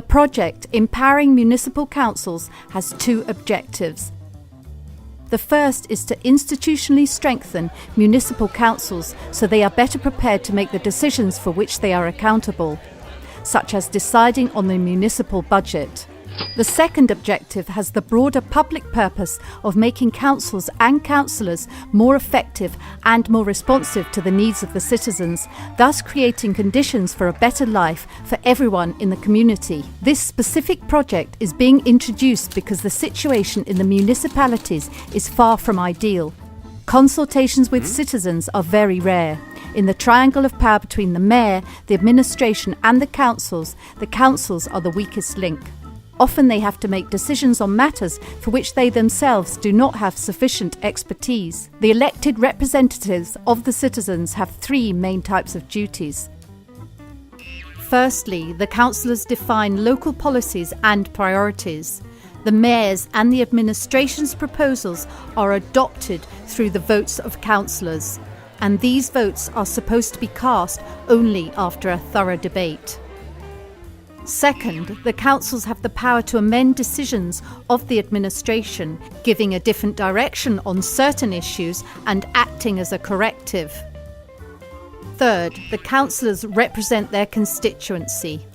The project Empowering Municipal Councils has two objectives. The first is to institutionally strengthen municipal councils so they are better prepared to make the decisions for which they are accountable, such as deciding on the municipal budget. The second objective has the broader public purpose of making councils and councillors more effective and more responsive to the needs of the citizens, thus creating conditions for a better life for everyone in the community. This specific project is being introduced because the situation in the municipalities is far from ideal. Consultations with citizens are very rare. In the triangle of power between the mayor, the administration and the councils are the weakest link. Often they have to make decisions on matters for which they themselves do not have sufficient expertise. The elected representatives of the citizens have three main types of duties. Firstly, the councillors define local policies and priorities. The mayor's and the administration's proposals are adopted through the votes of councillors, and these votes are supposed to be cast only after a thorough debate. Second, the councils have the power to amend decisions of the administration, giving a different direction on certain issues and acting as a corrective. Third, the councillors represent their constituency.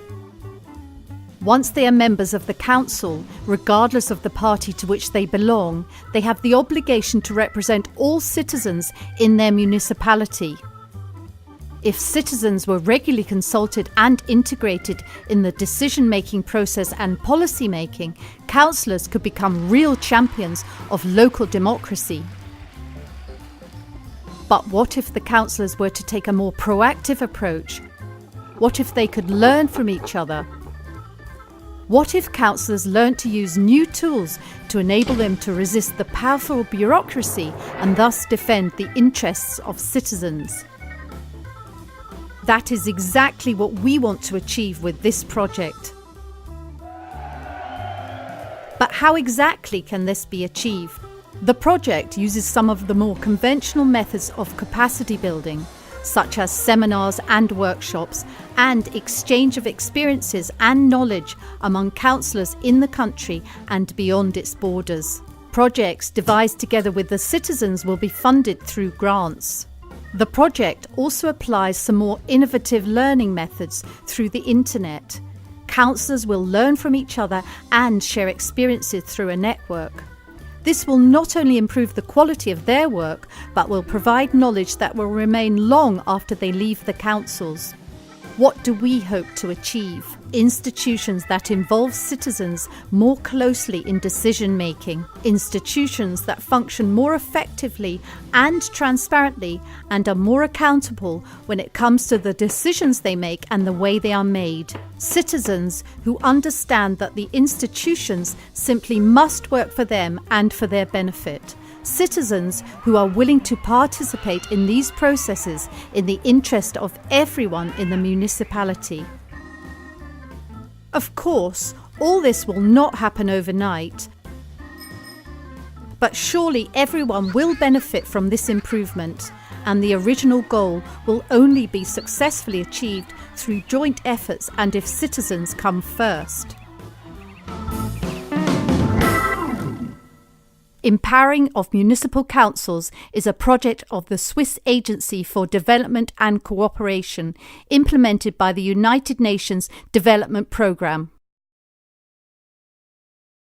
Once they are members of the council, regardless of the party to which they belong, they have the obligation to represent all citizens in their municipality. If citizens were regularly consulted and integrated in the decision-making process and policy-making, councillors could become real champions of local democracy. But what if the councillors were to take a more proactive approach? What if they could learn from each other? What if councillors learnt to use new tools to enable them to resist the powerful bureaucracy and thus defend the interests of citizens? That is exactly what we want to achieve with this project. But how exactly can this be achieved? The project uses some of the more conventional methods of capacity building, such as seminars and workshops, and exchange of experiences and knowledge among councillors in the country and beyond its borders. Projects devised together with the citizens will be funded through grants. The project also applies some more innovative learning methods through the internet. Councillors will learn from each other and share experiences through a network. This will not only improve the quality of their work, but will provide knowledge that will remain long after they leave the councils. What do we hope to achieve? Institutions that involve citizens more closely in decision-making. Institutions that function more effectively and transparently and are more accountable when it comes to the decisions they make and the way they are made. Citizens who understand that the institutions simply must work for them and for their benefit. Citizens who are willing to participate in these processes in the interest of everyone in the municipality. Of course, all this will not happen overnight, but surely everyone will benefit from this improvement, and the original goal will only be successfully achieved through joint efforts and if citizens come first. Empowering of Municipal Councils is a project of the Swiss Agency for Development and Cooperation, implemented by the United Nations Development Programme.